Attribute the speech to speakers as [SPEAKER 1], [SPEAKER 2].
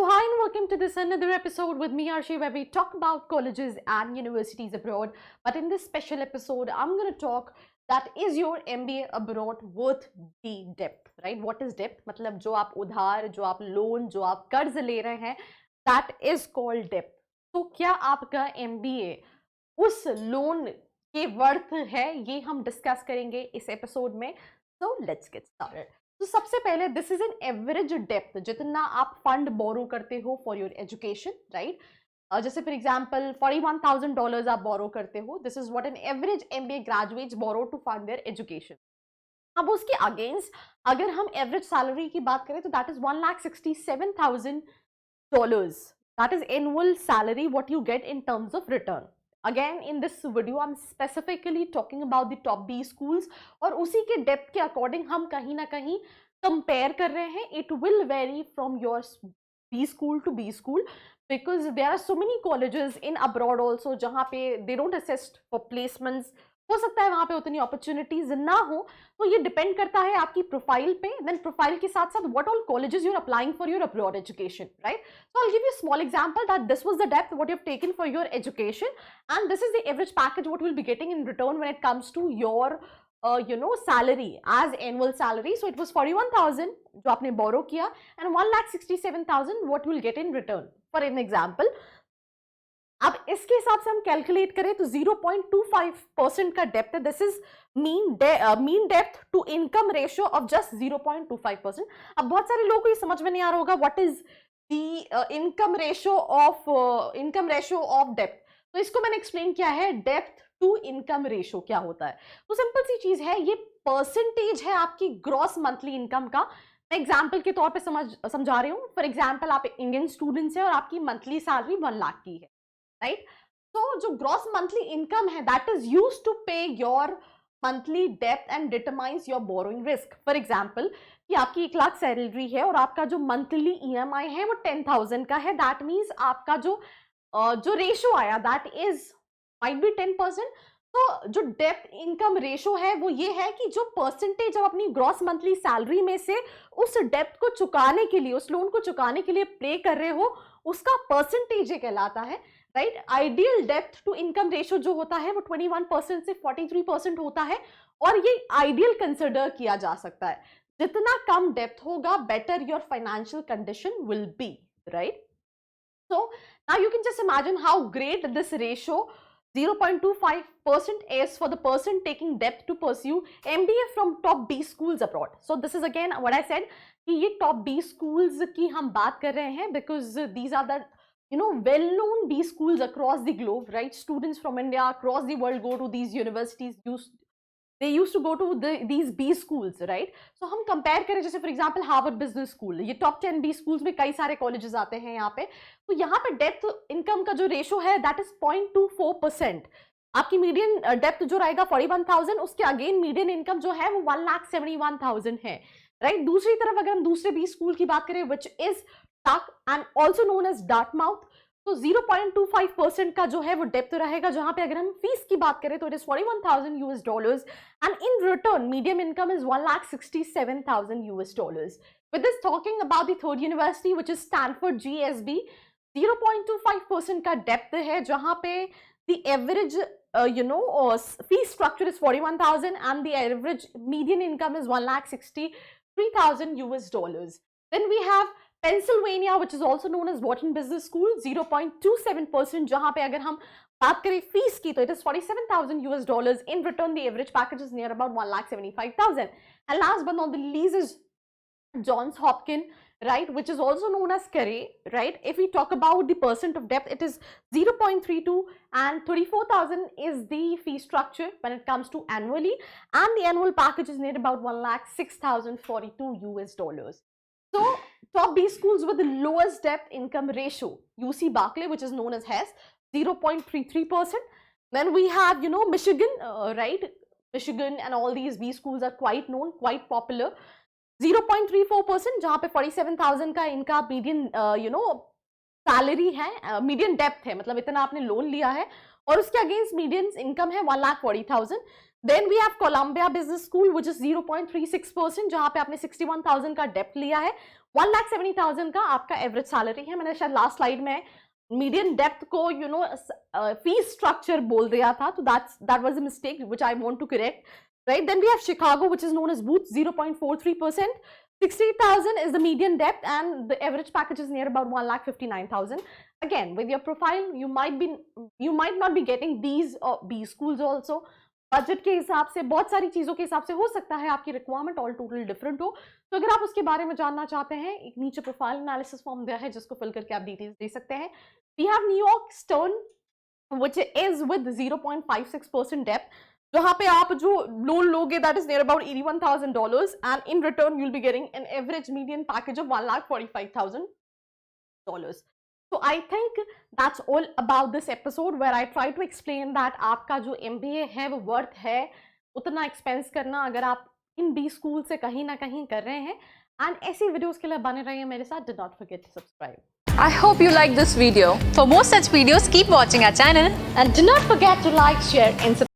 [SPEAKER 1] hi and welcome to this another episode with me Arshi, where we talk about colleges and universities abroad. But in this special episode I'm going to talk that is your MBA abroad worth the depth, right? What is depth? मतलब जो आप उधार, जो आप loan, जो आप कर्ज ले रहे हैं, that is called depth. तो क्या आपका MBA उस लोन के वर्थ है, ये हम डिस्कस करेंगे इस एपिसोड में. So let's get started. तो सबसे पहले दिस इज एन एवरेज डेप्थ, जितना आप फंड बोरो करते हो फॉर योर एजुकेशन, राइट? जैसे फॉर एग्जांपल $41,000 आप बोरो करते हो, this is what an average MBA graduates borrow to fund their education. अब उसके अगेंस्ट अगर हम एवरेज सैलरी की बात करें तो that is $1,67,000. That is annual salary what you get in terms of return. Again, in this video, I'm specifically talking about the top B schools और उसी के डेप्थ के अकॉर्डिंग हम कहीं ना कहीं कंपेयर कर रहे हैं. It will vary from your B school to B school because there are so many colleges in abroad also जहाँ पे they don't assist for placements. हो सकता है वहाँ पे उतनी अपॉर्चुनिटीज ना हो, तो ये डिपेंड करता है आपकी प्रोफाइल पे. देन प्रोफाइल के साथ साथ what all colleges you are applying for your abroad education, right? So I will give you small example that this was the डेप्थ what you have taken for your education and this is the average package what will be getting in return when it comes to your salary as annual salary. So it was 41,000 जो आपने borrow किया and 1,67,000 what you will get in return for an example. अब इसके हिसाब से हम calculate करें तो 0.25% का डेप्थ है. दिस इज मीन डेप्थ to income ratio of just 0.25%. अब बहुत सारे लोगों को ये समझ में नहीं आ रहा होगा what is the income ratio of depth. तो इसको मैंने एक्सप्लेन किया है, डेप्थ टू इनकम रेशियो क्या होता है. तो सिंपल सी चीज है, ये परसेंटेज है आपकी ग्रॉस मंथली इनकम का. मैं एग्जाम्पल के तौर पे समझा रही हूँ. फॉर एग्जाम्पल आप इंडियन स्टूडेंट्स हैं और आपकी मंथली सैलरी 1 लाख की है, राइट? तो जो ग्रॉस मंथली इनकम है दैट इज यूज्ड टू पे your monthly depth and determines your borrowing risk. For example कि आपकी 1 लाख सैलरी है और आपका जो मंथली EMI है वो 10,000 का है. दैट मीन्स आपका जो रेशियो आया दैट इज माइट बी 10%. तो जो डेप्थ इनकम रेशियो है वो ये है कि जो परसेंटेज आप अपनी ग्रॉस मंथली सैलरी में से उस डेप्थ को चुकाने के लिए, उस लोन को चुकाने के लिए पे कर रहे हो, उसका परसेंटेज ये कहलाता है, राइट? आइडियल डेप्थ टू इनकम रेशियो जो होता है वो 21% से 43% होता है और ये आइडियल कंसिडर किया जा सकता है. जितना कम डेप्थ होगा better your financial condition will be, right? So now you can just imagine how great this ratio 0.25% is for the person taking depth to pursue MBA from top B schools abroad. So this is again what I said कि ये top B schools की हम बात कर रहे हैं because these are the well-known B schools across the globe, right? Students from India across the world go to these universities. They used to go to these B schools, right? So हम compare करें जैसे for example Harvard Business School, ये top 10 B schools में कई सारे colleges आते हैं यहाँ पे. तो यहाँ पे डेप्थ इनकम का जो रेशो है that is 0.24%. आपकी मीडियन डेप्थ जो रहेगा 41,000, उसके अगेन मीडियन इनकम जो है वो 1,71,000 है, राइट? दूसरी तरफ अगर हम दूसरे B स्कूल की बात करें which is TUC and also known as Dartmouth, तो 0.25% का जो है वो डेप्थ रहेगा, जहां पे अगर हम फीस की बात करें तो it is $41,000 and in return medium income is $1,67,000. With this talking about the third university which is Stanford GSB, 0.25% का डेप्थ है, जहां पे the average fee structure is 41,000 and the average median income is $1,63,000. Then we have Pennsylvania, which is also known as Wharton Business School, 0.27%, जहां पे अगर हम बात करें फीस की तो it is $47,000. In return, the average package is near about 1,75,000. And last but not the least is Johns Hopkins, right, which is also known as Carey, right? If we talk about the percent of depth, it is 0.32 and 34,000 is the fee structure when it comes to annually, and the annual package is near about $1,06,042. So top B schools with the lowest depth income ratio, UC Berkeley, which is known as HES, 0.33%. Then we have Michigan, right? Michigan and all these B schools are quite known, quite popular. 0.34%, जहाँ पे 47,000 का इनका median salary है, median depth है, मतलब इतना आपने loan लिया है और उसके अगेंस्ट मीडियन इनकम है 1,40,000. Then we have Columbia Business School, which is 0.36%, जहां पे आपने 61,000 का डेप्थ लिया है. 1,70,000 का आपका एवरेज सैलरी है। मैंने शायद लास्ट स्लाइड में मीडियन डेप्थ को फीस स्ट्रक्चर बोल दिया था, तो that was a mistake which I want to correct, right? Then we have Chicago, which is known as Booth, 0.43%. 60,000 is the median depth, and the average package is near about 1,59,000. Again, with your profile, you might not be getting these B schools also. Budget के हिसाब से, बहुत सारी चीजों के हिसाब से हो सकता है आपकी रिक्वायरमेंट ऑल टोटल डिफरेंट हो। तो अगर आप उसके बारे में जानना चाहते हैं, एक नीचे प्रोफाइल एनालिसिस फॉर्म दिया है जिसको फिल करके आप डिटेल्स दे सकते हैं। We have New York Stern which is with 0.56% डेप्थ, जहां पे आप जो लोन लोगे that is near about $81,000 and in return you will be getting an average median package of $1,45,000. So I think that's all about this episode where I try to explain that आपका जो MBA है वो worth है उतना expense करना अगर आप इन B school से कहीं ना कहीं कर रहे हैं। एंड ऐसी वीडियोस के लिए बने रहिए मेरे साथ। Do not forget to subscribe.
[SPEAKER 2] I hope you like this video. For more such videos, keep watching our channel.
[SPEAKER 1] And do not forget to like, share and subscribe.